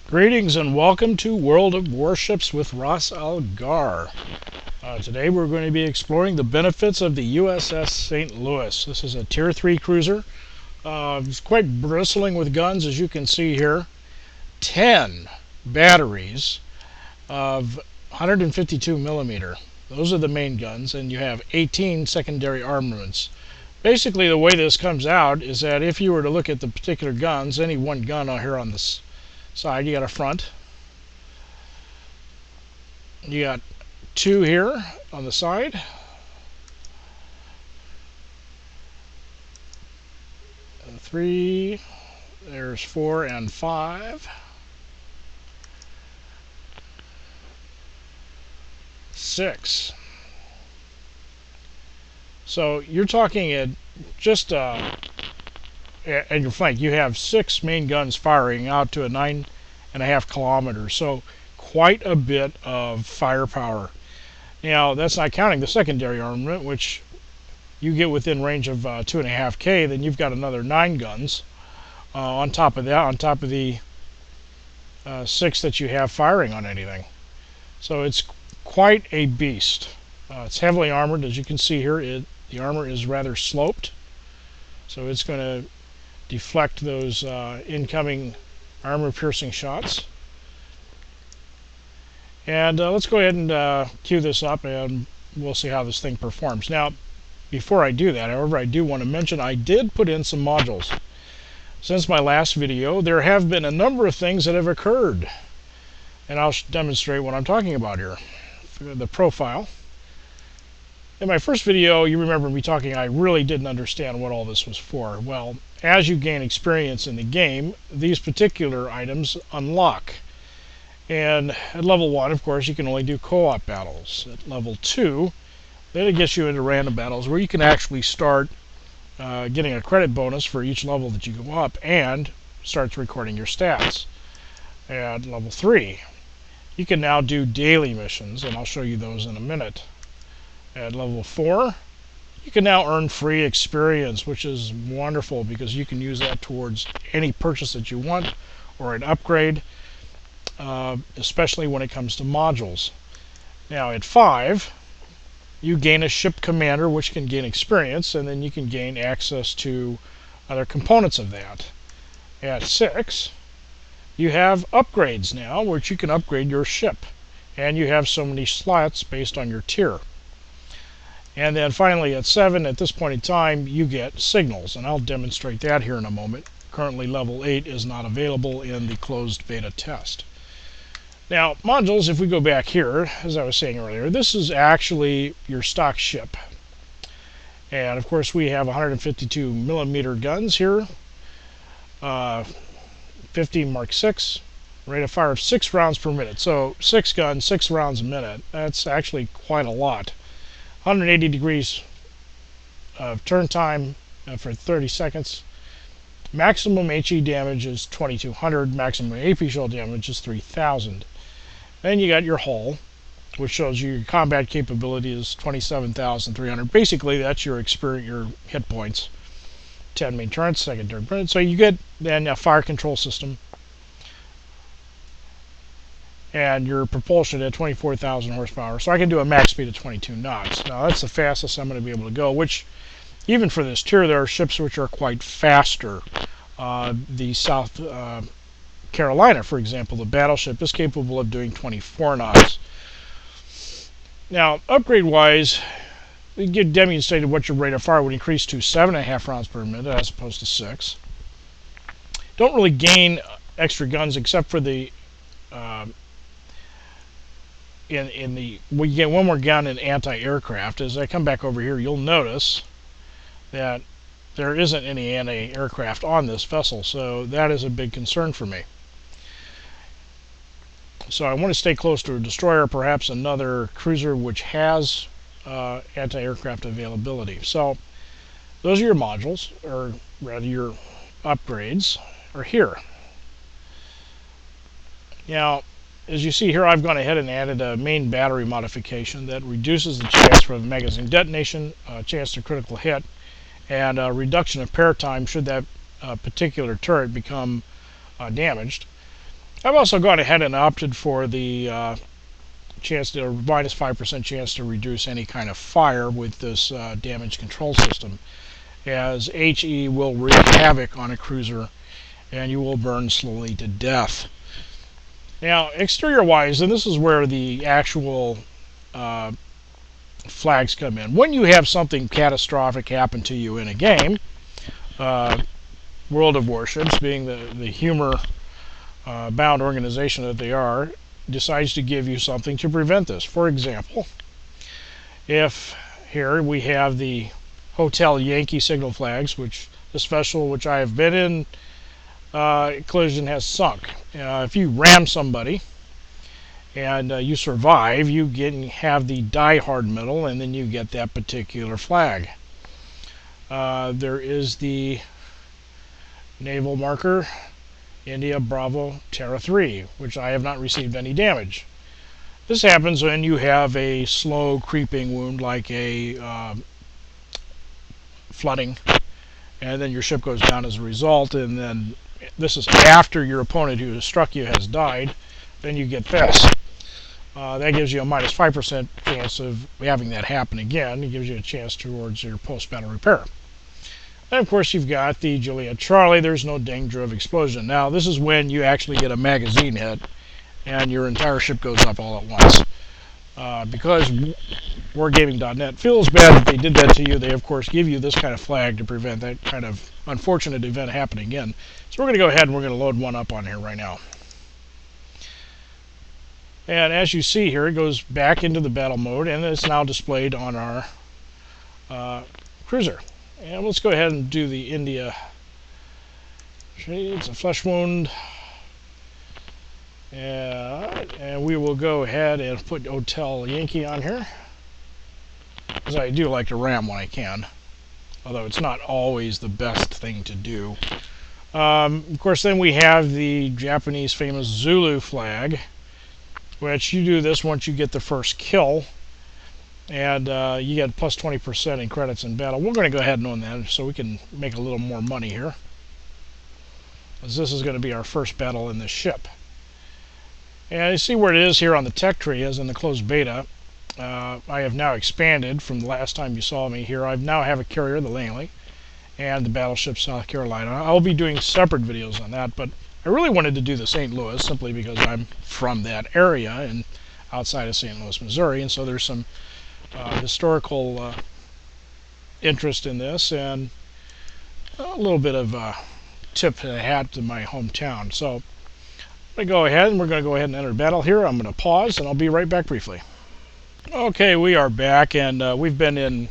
Greetings and welcome to World of Warships with Ross Algar. Today we're going to be exploring the benefits of the USS St. Louis. This is a Tier 3 cruiser. It's quite bristling with guns, as you can see here. 10 batteries of 152 millimeter. Those are the main guns, and you have 18 secondary armaments. Basically, the way this comes out is that if you were to look at the particular guns, any one gun here on this side, you got a front. You got two here on the side. And three. There's 4 and 5. 6. So you're talking at just at your flank, you have 6 main guns firing out to a 9.5 kilometers. So quite a bit of firepower. Now that's not counting the secondary armament, which you get within range of 2.5K. Then you've got another 9 guns on top of that, on top of the 6 that you have firing on anything. So it's quite a beast. It's heavily armored, as you can see here. The armor is rather sloped, so it's going to deflect those incoming armor-piercing shots. And let's go ahead and cue this up, and we'll see how this thing performs. Now, before I do that, however, I do want to mention I did put in some modules. Since my last video, there have been a number of things that have occurred, and I'll demonstrate what I'm talking about here. The profile. In my first video, you remember me talking, I really didn't understand what all this was for. Well, as you gain experience in the game, these particular items unlock. And at level 1, of course, you can only do co-op battles. At level 2, then it gets you into random battles where you can actually start getting a credit bonus for each level that you go up, and starts recording your stats. At level 3, you can now do daily missions, and I'll show you those in a minute. At level 4, you can now earn free experience, which is wonderful because you can use that towards any purchase that you want or an upgrade, especially when it comes to modules. Now at 5, you gain a ship commander, which can gain experience, and then you can gain access to other components of that. At 6, you have upgrades now, which you can upgrade your ship, and you have so many slots based on your tier. And then finally at 7, at this point in time, you get signals, and I'll demonstrate that here in a moment. Currently level 8 is not available in the closed beta test. Now modules, if we go back here, as I was saying earlier, this is actually your stock ship. And of course we have 152 millimeter guns here, 50 Mark 6, rate of fire of 6 rounds per minute. So 6 guns, 6 rounds a minute. That's actually quite a lot. 180 degrees of turn time for 30 seconds. Maximum HE damage is 2200. Maximum AP shell damage is 3000. Then you got your hull, which shows you your combat capability is 27,300. Basically, that's your experience, your hit points. 10 main turrets, secondary turrets. So you get then a fire control system, and your propulsion at 24,000 horsepower. So I can do a max speed of 22 knots. Now that's the fastest I'm going to be able to go, which even for this tier there are ships which are quite faster. The South Carolina, for example, the battleship is capable of doing 24 knots. Now upgrade wise, we get demonstrated what your rate of fire would increase to 7.5 rounds per minute as opposed to 6. Don't really gain extra guns except for the we get one more gun in anti-aircraft. As I come back over here, you'll notice that there isn't any anti-aircraft on this vessel, so that is a big concern for me. So I want to stay close to a destroyer, perhaps another cruiser which has anti-aircraft availability. So those are your modules, or rather your upgrades, are here. Now, as you see here, I've gone ahead and added a main battery modification that reduces the chance for the magazine detonation, chance to critical hit, and a reduction of pair time should that particular turret become damaged. I've also gone ahead and opted for the chance to, or minus 5% chance to reduce any kind of fire with this damage control system, as HE will wreak havoc on a cruiser and you will burn slowly to death. Now, exterior wise, and this is where the actual flags come in. When you have something catastrophic happen to you in a game, World of Warships, being the humor bound organization that they are, decides to give you something to prevent this. For example, if here we have the Hotel Yankee signal flags, which this vessel which I have been in collision has sunk. If you ram somebody and you survive, you have the Die Hard medal, and then you get that particular flag. There is the naval marker India Bravo Terra 3, which I have not received any damage. This happens when you have a slow creeping wound like a flooding, and then your ship goes down as a result, and then this is after your opponent who has struck you has died. Then you get this. That gives you a minus 5% chance of having that happen again. It gives you a chance towards your post-battle repair. And of course you've got the Juliet Charlie. There's no danger of explosion. Now this is when you actually get a magazine hit and your entire ship goes up all at once. Because Wargaming.net feels bad that they did that to you, they of course give you this kind of flag to prevent that kind of unfortunate event happening again. So we're going to go ahead and we're going to load one up on here right now. And as you see here, it goes back into the battle mode, and it's now displayed on our cruiser. And let's go ahead and do the India. It's a flesh wound. And we will go ahead and put Hotel Yankee on here, because I do like to ram when I can, although it's not always the best thing to do. Of course, then we have the Japanese famous Zulu flag, which you do this once you get the first kill, and you get plus 20% in credits in battle. We're going to go ahead and own that so we can make a little more money here, as this is going to be our first battle in this ship. And you see where it is here on the tech tree, as in the closed beta. I have now expanded from the last time you saw me here. I now have a carrier, the Langley, and the battleship South Carolina. I'll be doing separate videos on that, but I really wanted to do the St. Louis simply because I'm from that area and outside of St. Louis, Missouri, and so there's some historical interest in this, and a little bit of tip of the hat to my hometown. So I'm going to go ahead and we're going to go ahead and enter battle here. I'm going to pause and I'll be right back briefly. Okay, we are back, and we've been in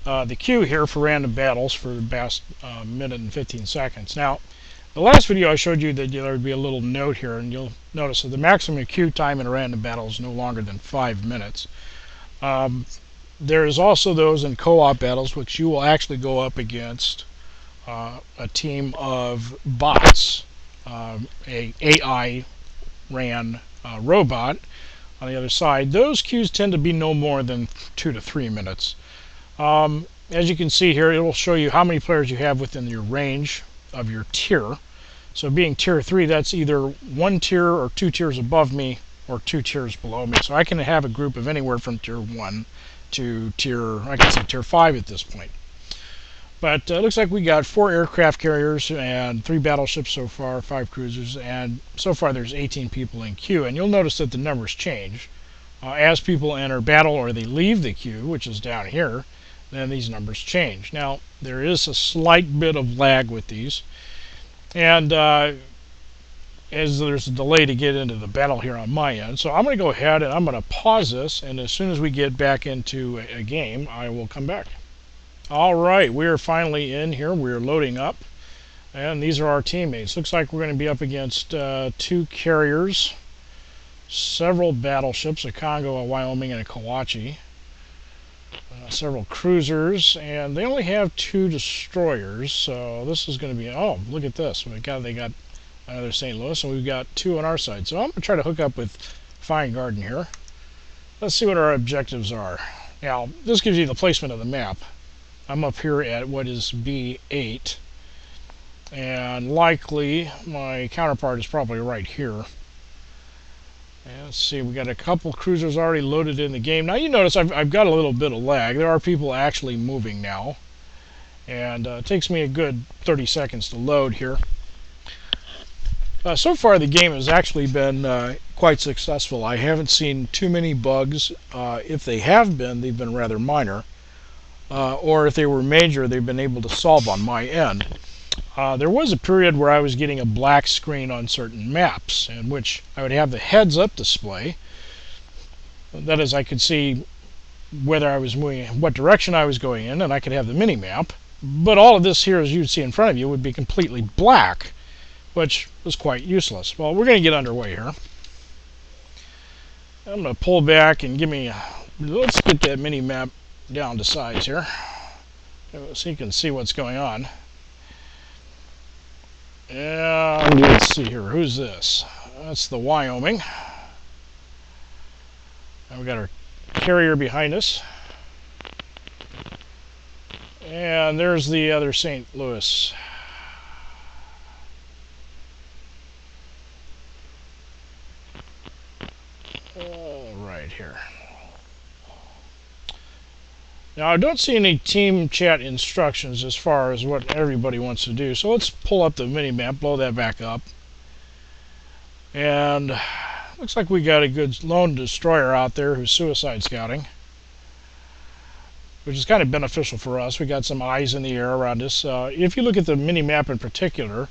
the queue here for random battles for the past minute and 15 seconds. Now, the last video I showed you that there would be a little note here, and you'll notice that the maximum queue time in a random battle is no longer than 5 minutes. There is also those in co-op battles which you will actually go up against a team of bots, a AI ran robot on the other side. Those queues tend to be no more than 2 to 3 minutes. As you can see here, it will show you how many players you have within your range of your tier. So being tier 3, that's either 1 tier or 2 tiers above me or 2 tiers below me. So I can have a group of anywhere from tier 1 to I can say tier 5 at this point. But it looks like we got 4 aircraft carriers and 3 battleships so far, 5 cruisers, and so far there's 18 people in queue. And you'll notice that the numbers change. As people enter battle or they leave the queue, which is down here, then these numbers change. Now, there is a slight bit of lag with these, and as there's a delay to get into the battle here on my end. So I'm going to go ahead and I'm going to pause this, and as soon as we get back into a game, I will come back. Alright, we are finally in here. We're loading up, and these are our teammates. Looks like we're going to be up against 2 carriers, several battleships, a Congo, a Wyoming, and a Kawachi, several cruisers, and they only have 2 destroyers, so this is going to be, oh, look at this. They got another St. Louis, and we've got 2 on our side. So I'm going to try to hook up with Fine Garden here. Let's see what our objectives are. Now, this gives you the placement of the map. I'm up here at what is B8, and likely my counterpart is probably right here. And let's see, we got a couple cruisers already loaded in the game. Now you notice I've got a little bit of lag. There are people actually moving now. And it takes me a good 30 seconds to load here. So far the game has actually been quite successful. I haven't seen too many bugs. If they have been, they've been rather minor. Or if they were major, they've been able to solve on my end. There was a period where I was getting a black screen on certain maps, in which I would have the heads-up display. That is, I could see whether I was moving, what direction I was going in, and I could have the mini-map. But all of this here, as you'd see in front of you, would be completely black, which was quite useless. Well, we're going to get underway here. I'm going to pull back and let's get that mini-map down to size here, so you can see what's going on. And let's see here, who's this? That's the Wyoming. And we got our carrier behind us. And there's the other St. Louis. Right here. Now I don't see any team chat instructions as far as what everybody wants to do, so let's pull up the mini-map, blow that back up. And looks like we got a good lone destroyer out there who's suicide scouting, which is kind of beneficial for us. We got some eyes in the air around us. If you look at the mini-map in particular,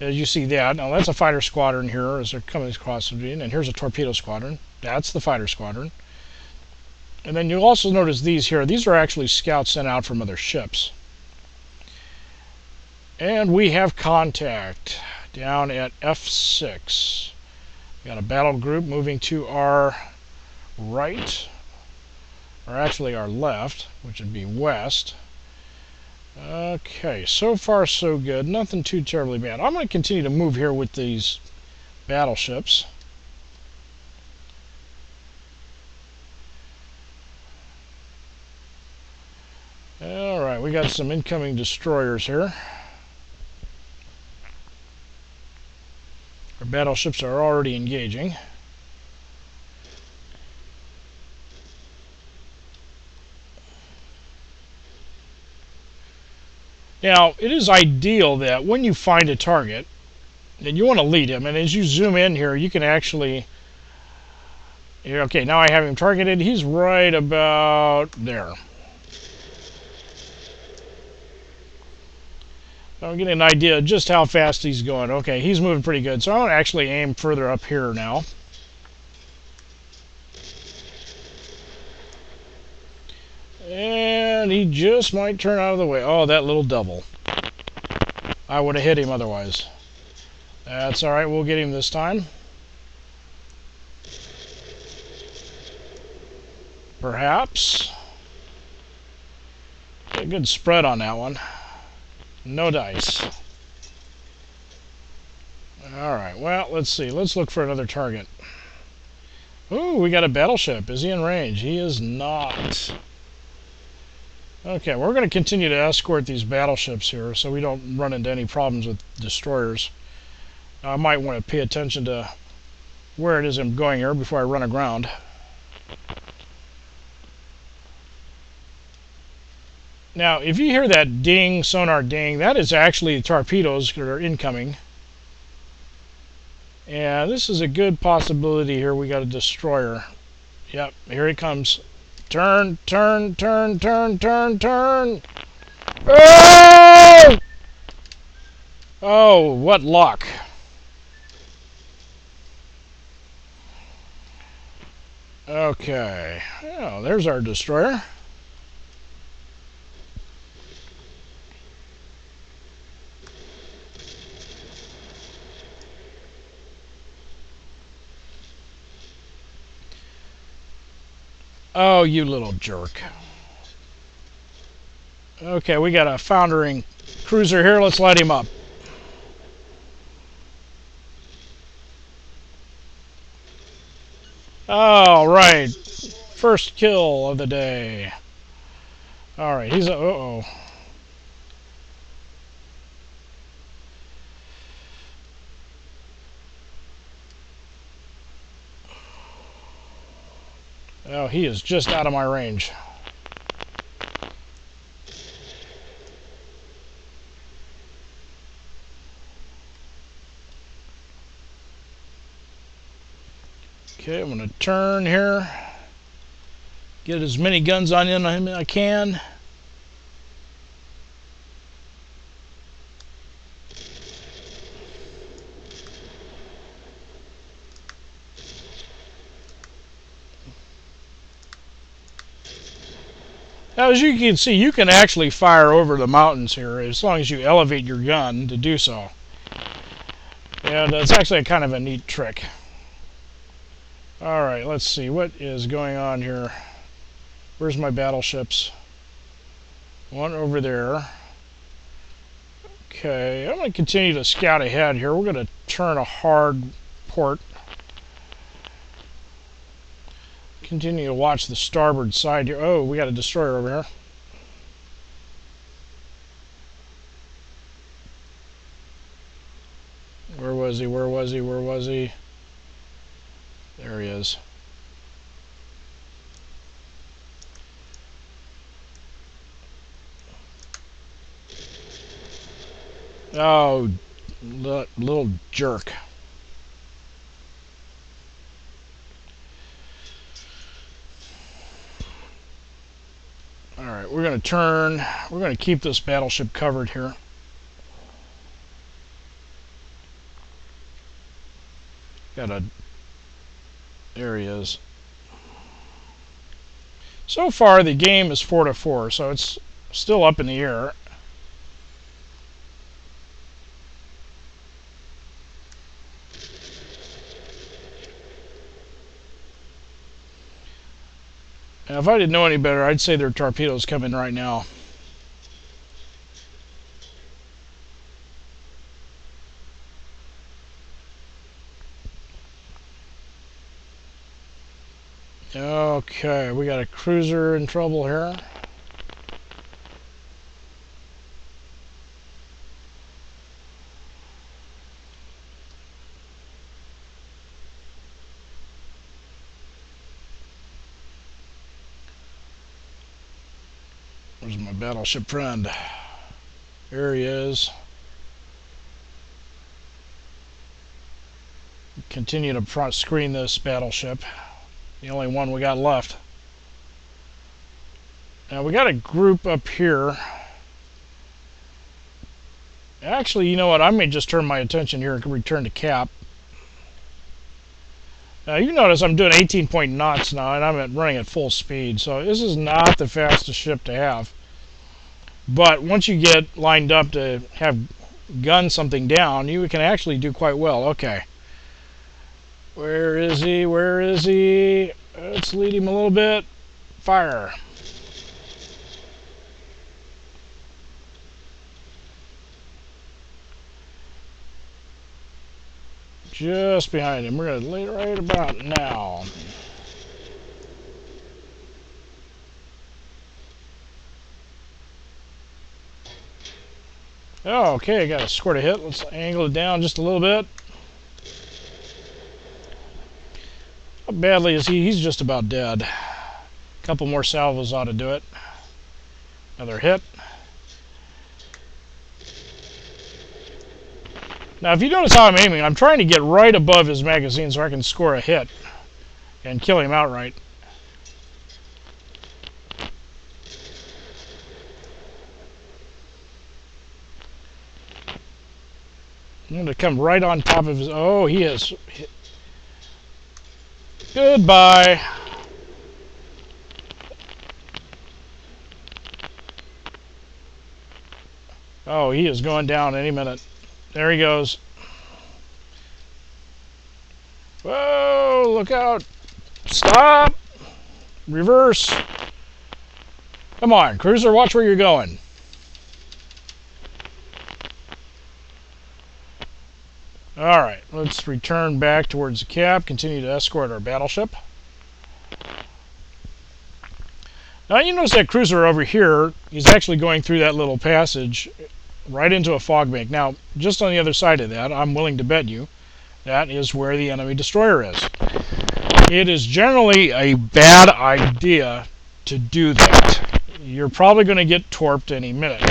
as you see that, now that's a fighter squadron here as they're coming across the screen, and here's a torpedo squadron. That's the fighter squadron. And then you'll also notice these here. These are actually scouts sent out from other ships. And we have contact down at F6. We got a battle group moving to our right, or actually our left, which would be west. Okay, so far so good. Nothing too terribly bad. I'm going to continue to move here with these battleships. Alright, we got some incoming destroyers here. Our battleships are already engaging. Now, it is ideal that when you find a target, then you want to lead him. And as you zoom in here, you can actually... Okay, now I have him targeted. He's right about there. I'm getting an idea of just how fast he's going. Okay, he's moving pretty good. So I'm going to actually aim further up here now. And he just might turn out of the way. Oh, that little devil. I would have hit him otherwise. That's alright, we'll get him this time. Perhaps. A good spread on that one. No dice. Alright, well, let's see. Let's look for another target. Ooh, we got a battleship. Is he in range? He is not. Okay, we're going to continue to escort these battleships here so we don't run into any problems with destroyers. I might want to pay attention to where it is I'm going here before I run aground. Now, if you hear that ding, sonar ding, that is actually torpedoes that are incoming. And this is a good possibility here. We got a destroyer. Yep, here it comes. Turn, turn, turn, turn, turn, turn. Oh! Oh, what luck. Okay. Oh, there's our destroyer. Oh, you little jerk. Okay, we got a foundering cruiser here. Let's light him up. All right. First kill of the day. All right, he's a... Uh-oh. Oh, he is just out of my range. Okay, I'm going to turn here. Get as many guns on him as I can. Now, as you can see, you can actually fire over the mountains here as long as you elevate your gun to do so. And it's actually kind of a neat trick. Alright, let's see. What is going on here? Where's my battleships? One over there. Okay, I'm going to continue to scout ahead here. We're going to turn a hard port. Continue to watch the starboard side here. Oh, we got a destroyer over here. Where was he? Where was he? Where was he? There he is. Oh, little jerk. Alright, we're going to turn. We're going to keep this battleship covered here. Got a... There he is. So far, the game is 4-4, so it's still up in the air. Now, if I didn't know any better, I'd say there are torpedoes coming right now. Okay, we got a cruiser in trouble here. Where's my battleship friend? There he is. Continue to front screen this battleship. The only one we got left. Now we got a group up here. Actually, you know what? I may just turn my attention here and return to cap. Now you notice I'm doing 18 point knots now, and I'm running at full speed. So this is not the fastest ship to have. But once you get lined up to have gun something down, you can actually do quite well. Okay. Where is he? Where is he? Let's lead him a little bit. Fire. Just behind him. We're going to lay right about now. Oh, okay, got to squirt a hit. Let's angle it down just a little bit. How badly is he? He's just about dead. A couple more salvos ought to do it. Another hit. Now, if you notice how I'm aiming, I'm trying to get right above his magazine so I can score a hit and kill him outright. I'm going to come right on top of his... Oh, he is... Goodbye. Oh, he is going down any minute. There he goes. Whoa, look out. Stop. Reverse. Come on, cruiser, watch where you're going. Alright, let's return back towards the cap, continue to escort our battleship. Now you notice that cruiser over here, he's actually going through that little passage right into a fog bank. Now, just on the other side of that, I'm willing to bet you, that is where the enemy destroyer is. it is generally a bad idea to do that. You're probably going to get torped any minute.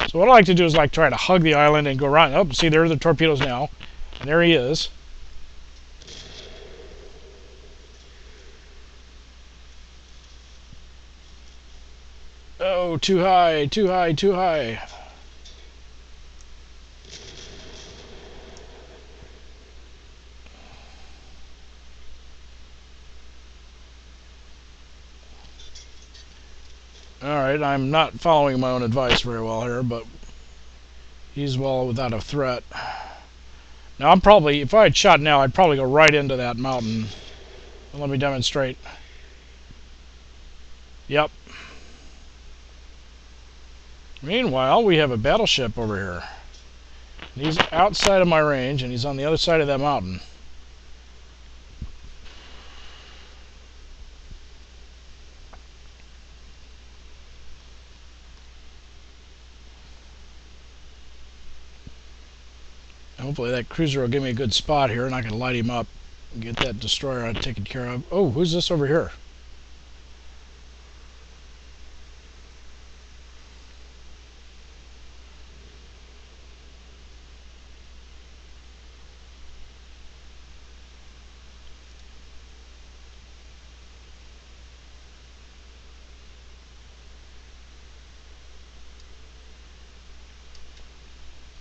So what I like to do is like try to hug the island and go around. Oh, see, there are the torpedoes now. And there he is. Oh, too high, too high, too high. Alright, I'm not following my own advice very well here, but he's well without a threat. Now I'm probably, if I had shot now, I'd probably go right into that mountain. Let me demonstrate. Yep. Meanwhile, we have a battleship over here. He's outside of my range, and he's on the other side of that mountain. Hopefully that cruiser will give me a good spot here, and I can light him up and get that destroyer taken care of. Oh, who's this over here?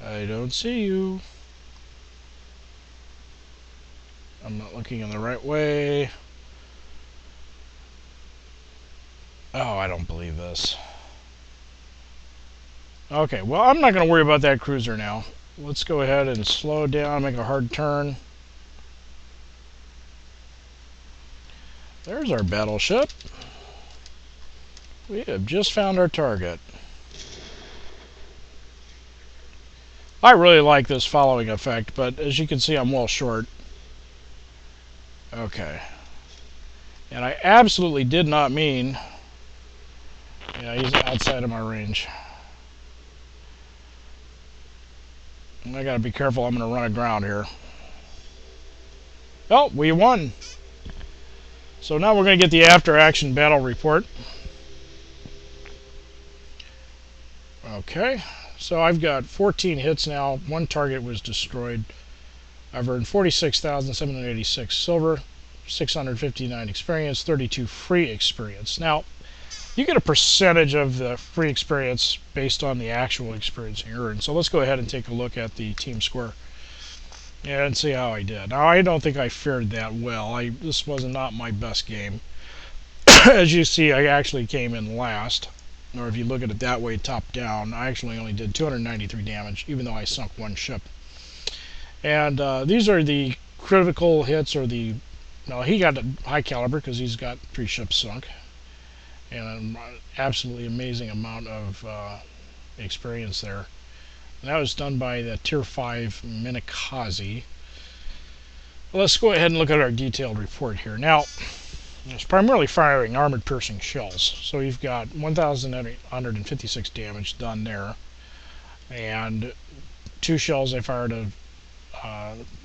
I don't see you. I'm not looking in the right way. Oh, I don't believe this. Okay, well, I'm not going to worry about that cruiser now. Let's go ahead and slow down, make a hard turn. There's our battleship. We have just found our target. I really like this following effect, but as you can see, I'm well short. Okay. And I absolutely did not mean... Yeah, he's outside of my range. I gotta be careful, I'm gonna run aground here. Oh, we won! So now we're gonna get the after-action battle report. Okay, so I've got 14 hits now. One target was destroyed. I've earned 46,786 silver, 659 experience, 32 free experience. Now, you get a percentage of the free experience based on the actual experience you earned. So let's go ahead and take a look at the team score and see how I did. Now, I don't think I fared that well. This was not my best game. As you see, I actually came in last. Or if you look at it that way, top down, I actually only did 293 damage, even though I sunk one ship. And these are the critical hits, or the... Now, he got a high caliber because he's got 3 ships sunk. And an absolutely amazing amount of experience there. And that was done by the Tier 5 Minikaze. Well, let's go ahead and look at our detailed report here. Now, it's primarily firing armored-piercing shells. So you've got 1,856 damage done there. And 2 shells I fired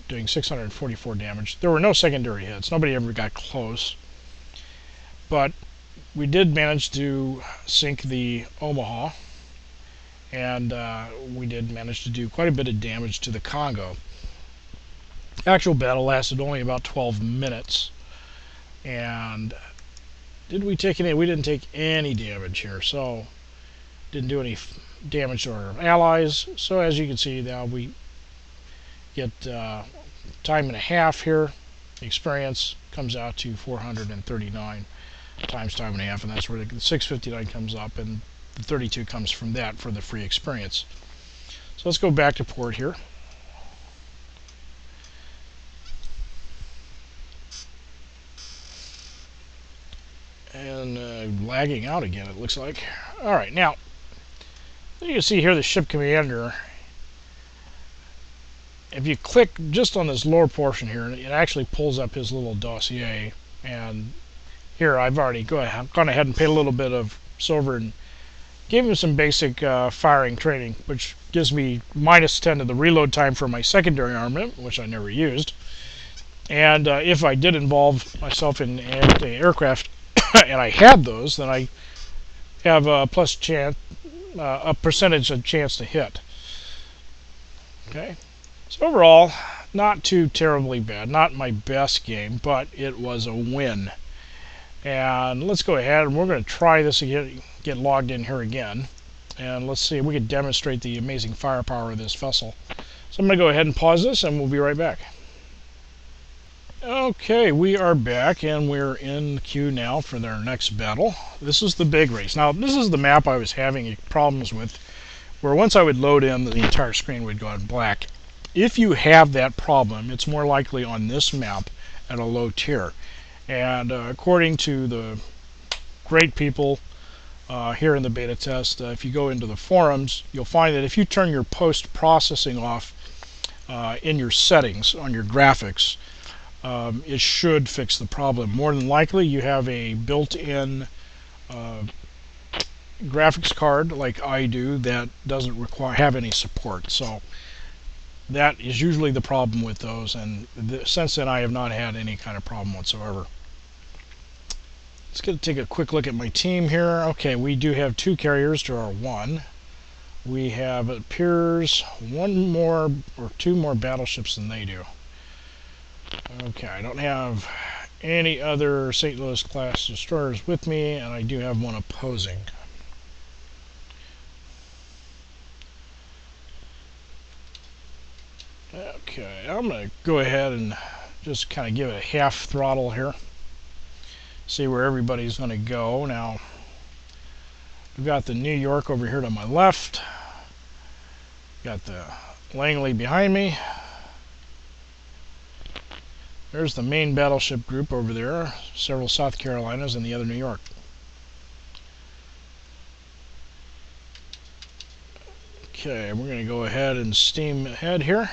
doing 644 damage. There were no secondary hits. Nobody ever got close. But we did manage to sink the Omaha. And we did manage to do quite a bit of damage to the Congo. Actual battle lasted only about 12 minutes. And did we take any? We didn't take any damage here, so didn't do any damage to our allies. So as you can see now, we get time and a half here. Experience comes out to 439 times time and a half, and that's where the 659 comes up, and the 32 comes from that for the free experience. So let's go back to port here. And lagging out again, it looks like. Alright, now, you can see here the ship commander. If you click just on this lower portion here, it actually pulls up his little dossier. And here I've already gone ahead and paid a little bit of silver and gave him some basic firing training, which gives me -10 to the reload time for my secondary armament, which I never used. And if I did involve myself in anti-aircraft and I had those, then I have a plus chance, a percentage of chance to hit. Okay, so overall, not too terribly bad. Not my best game, but it was a win. And let's go ahead and we're going to try this again, get logged in here again. And let's see if we can demonstrate the amazing firepower of this vessel. So I'm going to go ahead and pause this and we'll be right back. Okay, we are back and we're in the queue now for their next battle. This is the big race. Now, this is the map I was having problems with, where once I would load in, the entire screen would go in black. If you have that problem, it's more likely on this map at a low tier. And according to the great people here in the beta test, if you go into the forums, you'll find that if you turn your post-processing off in your settings on your graphics, it should fix the problem. More than likely, you have a built-in graphics card like I do that doesn't have any support. So that is usually the problem with those, and since then I have not had any kind of problem whatsoever. Let's take a quick look at my team here. Okay, we do have 2 carriers to our 1. We have, it appears, 1 more or 2 more battleships than they do. Okay, I don't have any other St. Louis class destroyers with me, and I do have 1 opposing. Okay, I'm going to go ahead and just kind of give it a half throttle here. See where everybody's going to go. Now, we've got the New York over here to my left. Got the Langley behind me. There's the main battleship group over there. Several South Carolinas and the other New York. Okay, we're going to go ahead and steam ahead here.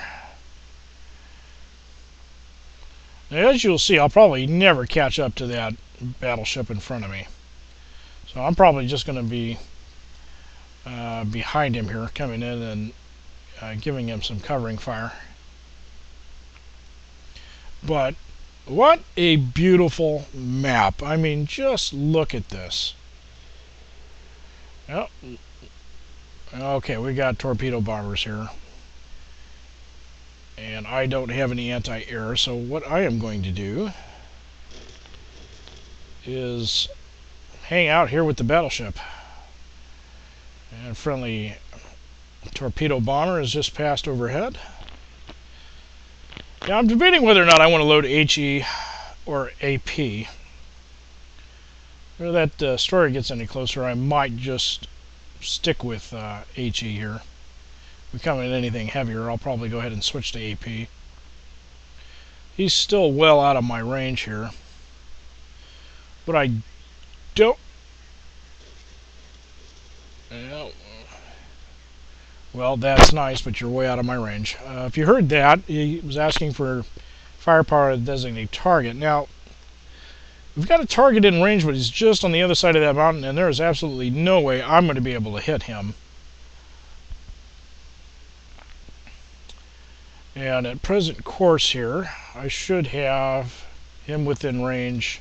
Now, as you'll see, I'll probably never catch up to that battleship in front of me. So I'm probably just going to be behind him here, coming in and giving him some covering fire. But what a beautiful map. I mean, just look at this. Oh, okay, we got torpedo bombers here. And I don't have any anti-air, so what I am going to do is hang out here with the battleship. And friendly torpedo bomber has just passed overhead. Now I'm debating whether or not I want to load HE or AP. If that story gets any closer, I might just stick with HE here. If we come in anything heavier, I'll probably go ahead and switch to AP. He's still well out of my range here. But I don't... Well, that's nice, but you're way out of my range. If you heard that, he was asking for firepower to designate target. Now, we've got a target in range, but he's just on the other side of that mountain, and there is absolutely no way I'm going to be able to hit him. And at present course here, I should have him within range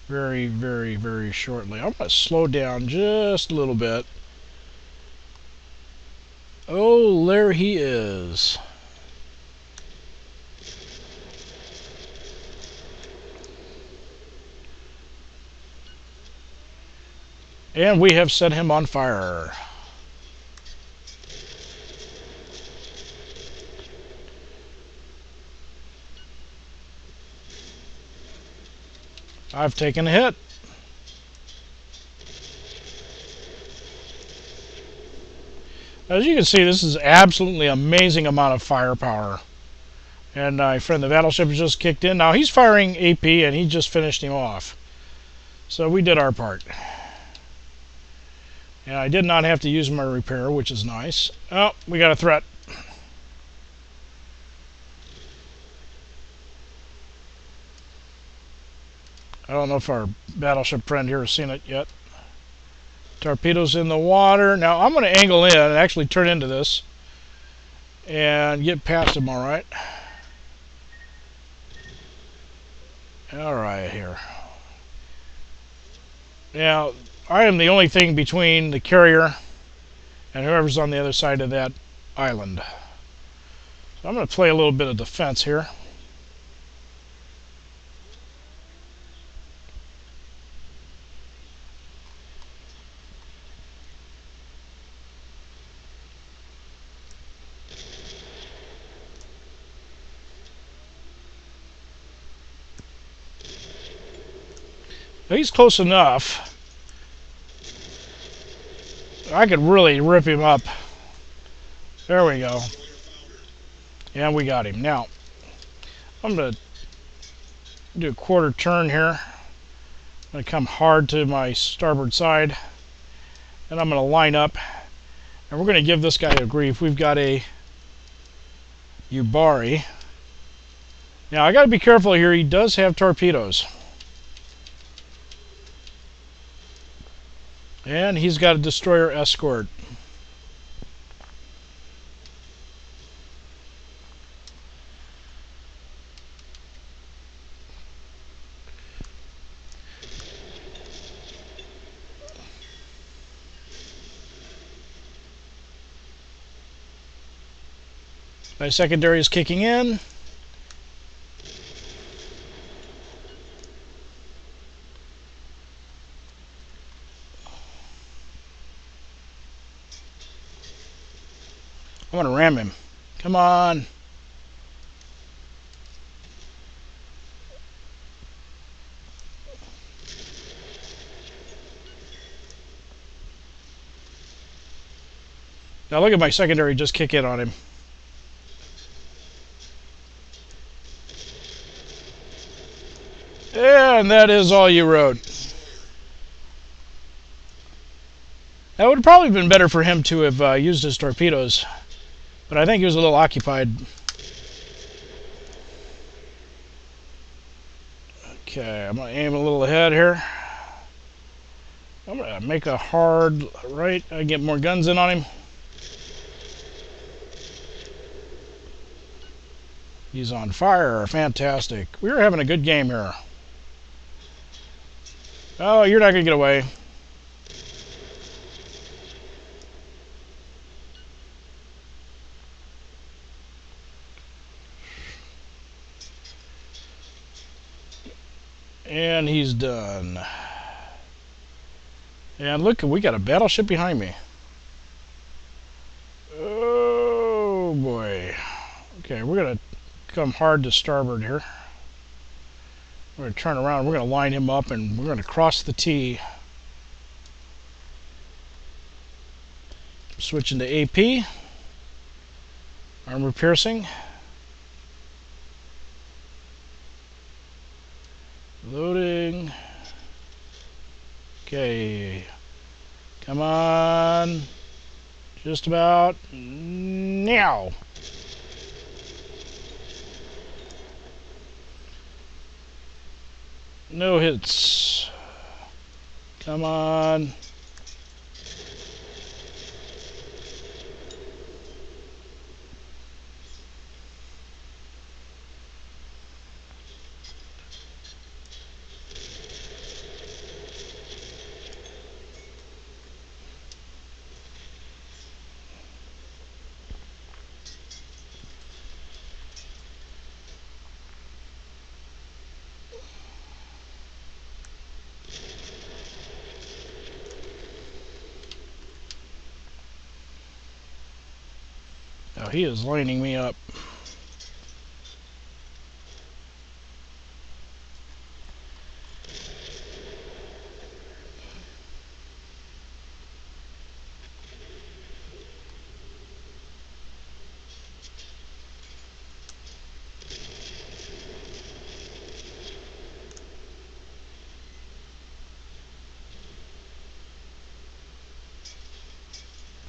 very, very, very shortly. I'm going to slow down just a little bit. Oh, there he is. And we have set him on fire. I've taken a hit. As you can see, this is absolutely amazing amount of firepower. And my friend the battleship has just kicked in. Now he's firing AP and he just finished him off. So we did our part. And I did not have to use my repair, which is nice. Oh, we got a threat. I don't know if our battleship friend here has seen it yet. Torpedoes in the water. Now I'm going to angle in and actually turn into this and get past him all right. Alright, here. Now, I am the only thing between the carrier and whoever's on the other side of that island. So I'm going to play a little bit of defense here. He's close enough. I could really rip him up. There we go. And we got him. Now, I'm going to do a quarter turn here. I'm going to come hard to my starboard side. And I'm going to line up. And we're going to give this guy a grief. We've got a Ubari. Now, I got to be careful here. He does have torpedoes. And he's got a destroyer escort. My secondary is kicking in. I want to ram him. Come on. Now look at my secondary just kick in on him. And that is all you wrote. That would have probably been better for him to have used his torpedoes. But I think he was a little occupied. Okay, I'm going to aim a little ahead here. I'm going to make a hard right. I get more guns in on him. He's on fire. Fantastic. We were having a good game here. Oh, you're not going to get away. And he's done. And look, we got a battleship behind me. Oh boy. Okay, we're going to come hard to starboard here. We're going to turn around. We're going to line him up and we're going to cross the T. Switching to AP. Armor piercing. Loading. Okay. Come on. Just about now. No hits. Come on. Oh, he is lining me up.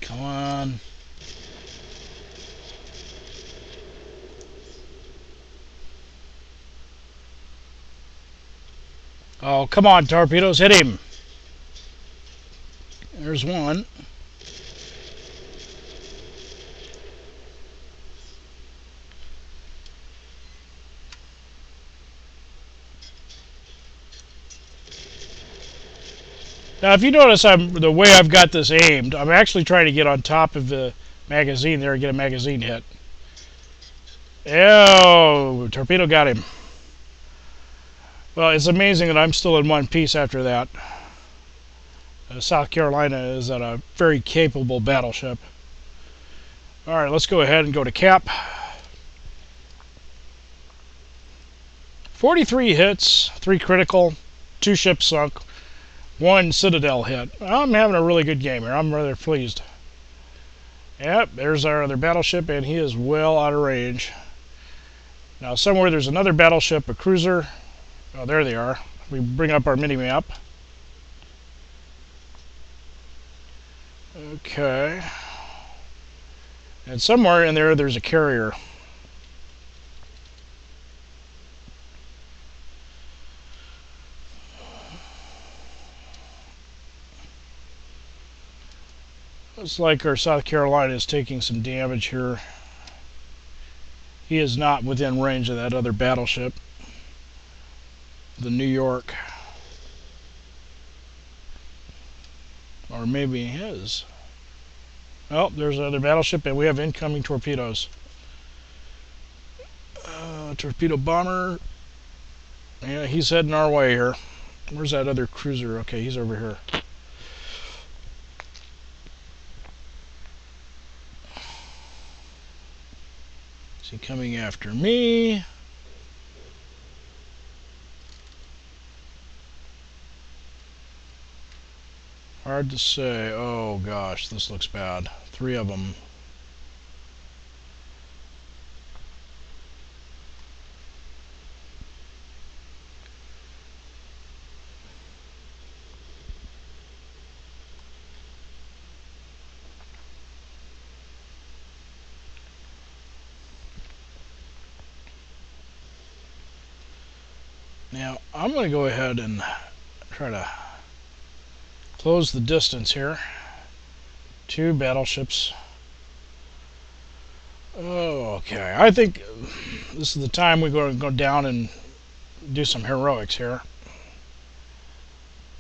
Come on. Oh, come on, torpedoes, hit him. There's one. Now, if you notice, the way I've got this aimed, I'm actually trying to get on top of the magazine there and get a magazine hit. Oh, torpedo got him. Well, it's amazing that I'm still in one piece after that. South Carolina is a very capable battleship. Alright, let's go ahead and go to cap. 43 hits, 3 critical, 2 ships sunk, 1 Citadel hit. I'm having a really good game here. I'm rather pleased. Yep, there's our other battleship, and he is well out of range. Now, somewhere there's another battleship, a cruiser. Oh, there they are. We bring up our mini-map. Okay. And somewhere in there, there's a carrier. Looks like our South Carolina is taking some damage here. He is not within range of that other battleship, the New York. Or maybe he is. Oh, there's another battleship, and we have incoming torpedoes. Torpedo bomber. Yeah, he's heading our way here. Where's that other cruiser? Okay, he's over here. Is he coming after me? Hard to say. Oh gosh, this looks bad. 3 of them. Now, I'm going to go ahead and try to close the distance here. 2 battleships. Oh, okay. I think this is the time we're going to go down and do some heroics here.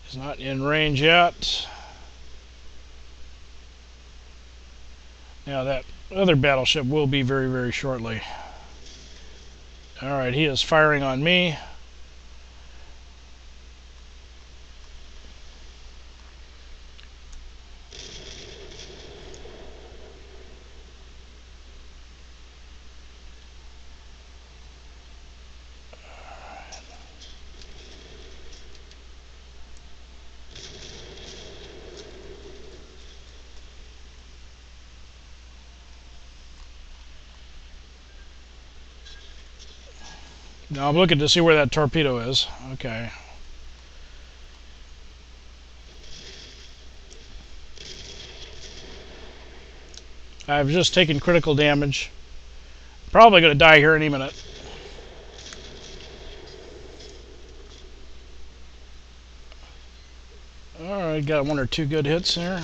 He's not in range yet. Now, that other battleship will be very, very shortly. Alright, he is firing on me. Now I'm looking to see where that torpedo is. Okay. I've just taken critical damage. Probably going to die here any minute. Alright, got 1 or 2 good hits there.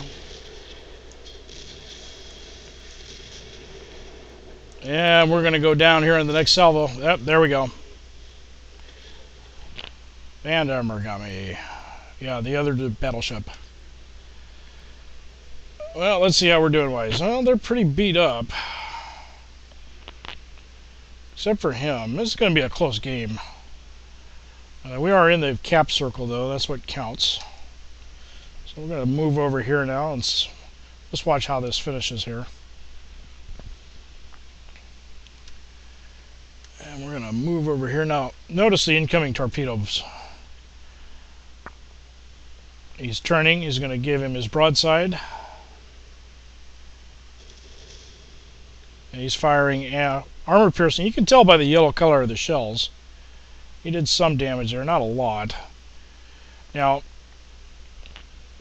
And we're going to go down here in the next salvo. Yep, there we go. And armor got me. Yeah, the other battleship. Well, let's see how we're doing wise. Well, they're pretty beat up. Except for him. This is going to be a close game. We are in the cap circle, though. That's what counts. So we're going to move over here now and let's watch how this finishes here. And we're going to move over here now. Notice the incoming torpedoes. He's turning. He's going to give him his broadside. And he's firing armor piercing. You can tell by the yellow color of the shells. He did some damage there, not a lot. Now,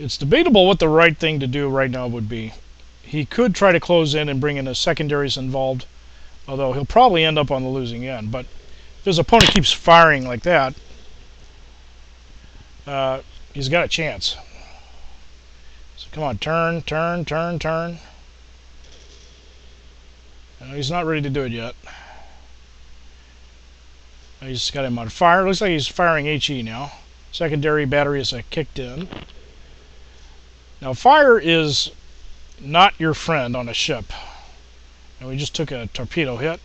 it's debatable what the right thing to do right now would be. He could try to close in and bring in the secondaries involved, although he'll probably end up on the losing end. But if his opponent keeps firing like that, he's got a chance. So come on, turn, turn, turn, turn. He's not ready to do it yet. He's got him on fire. Looks like he's firing HE now. Secondary batteries are kicked in. Now, fire is not your friend on a ship. And we just took a torpedo hit.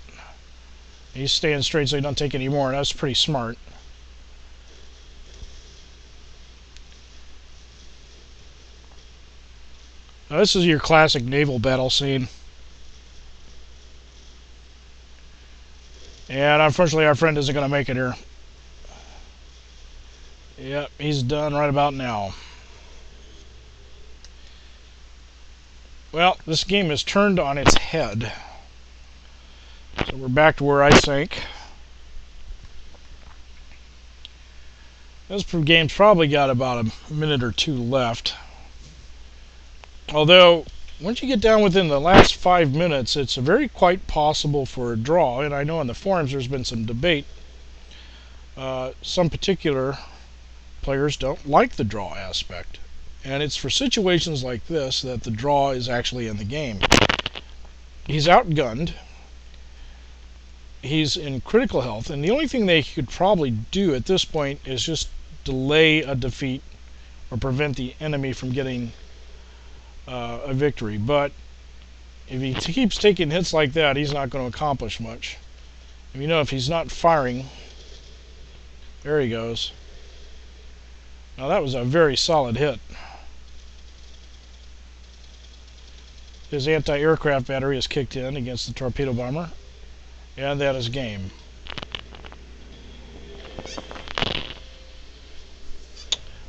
He's staying straight so he don't take any more, and that's pretty smart. Now, this is your classic naval battle scene. And unfortunately, our friend isn't going to make it here. Yep, he's done right about now. Well, this game is turned on its head. So we're back to where I sank. This game's probably got about a minute or two left. Although, once you get down within the last 5 minutes, it's very quite possible for a draw. And I know on the forums there's been some debate. Some particular players don't like the draw aspect. And it's for situations like this that the draw is actually in the game. He's outgunned. He's in critical health. And the only thing they could probably do at this point is just delay a defeat or prevent the enemy from getting a victory. But if he keeps taking hits like that, he's not going to accomplish much. And you know, if he's not firing, there he goes. Now that was a very solid hit. His anti-aircraft battery is kicked in against the torpedo bomber, and that is game.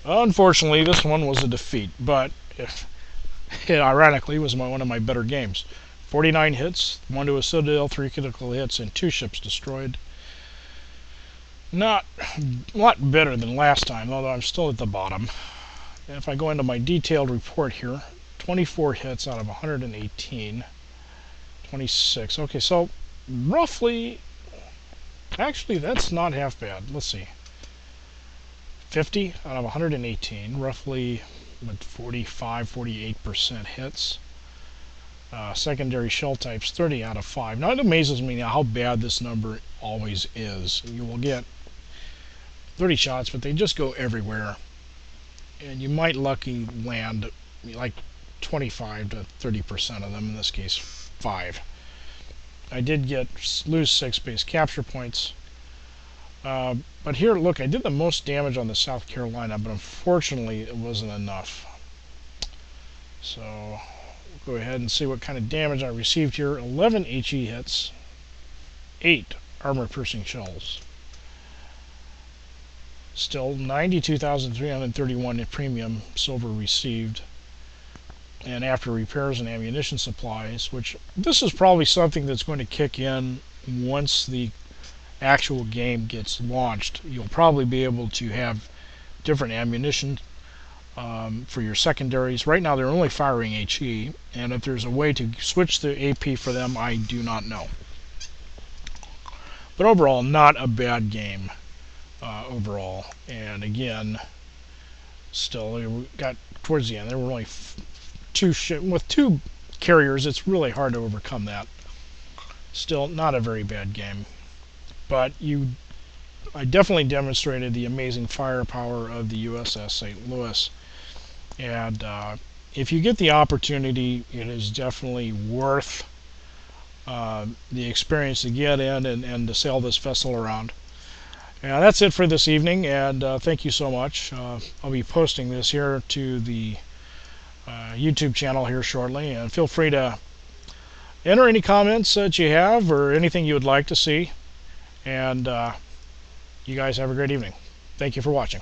Unfortunately, this one was a defeat, but it ironically was one of my better games. 49 hits, 1 to a citadel, 3 critical hits, and 2 ships destroyed. Not a lot better than last time, although I'm still at the bottom. And if I go into my detailed report here, 24 hits out of 118. 26. Okay, so roughly, actually that's not half bad. Let's see. 50 out of 118, roughly 45-48% hits. Secondary shell types, 30 out of 5. Now it amazes me now how bad this number always is. You will get 30 shots, but they just go everywhere. And you might lucky land like 25 to 30% of them, in this case 5. I did lose 6 base capture points. But here, look, I did the most damage on the South Carolina, but unfortunately it wasn't enough. So we'll go ahead and see what kind of damage I received here. 11 HE hits, 8 armor-piercing shells. Still 92,331 in premium silver received. And after repairs and ammunition supplies, which this is probably something that's going to kick in once the actual game gets launched. You'll probably be able to have different ammunition for your secondaries. Right now they're only firing HE, and if there's a way to switch the AP for them, I do not know. But overall, not a bad game overall. And again, still, we got towards the end, there were only with 2 carriers. It's really hard to overcome that. Still, not a very bad game. But I definitely demonstrated the amazing firepower of the USS St. Louis. And if you get the opportunity, it is definitely worth the experience to get in and to sail this vessel around. And that's it for this evening, and thank you so much. I'll be posting this here to the YouTube channel here shortly, and feel free to enter any comments that you have or anything you would like to see. And you guys have a great evening. Thank you for watching.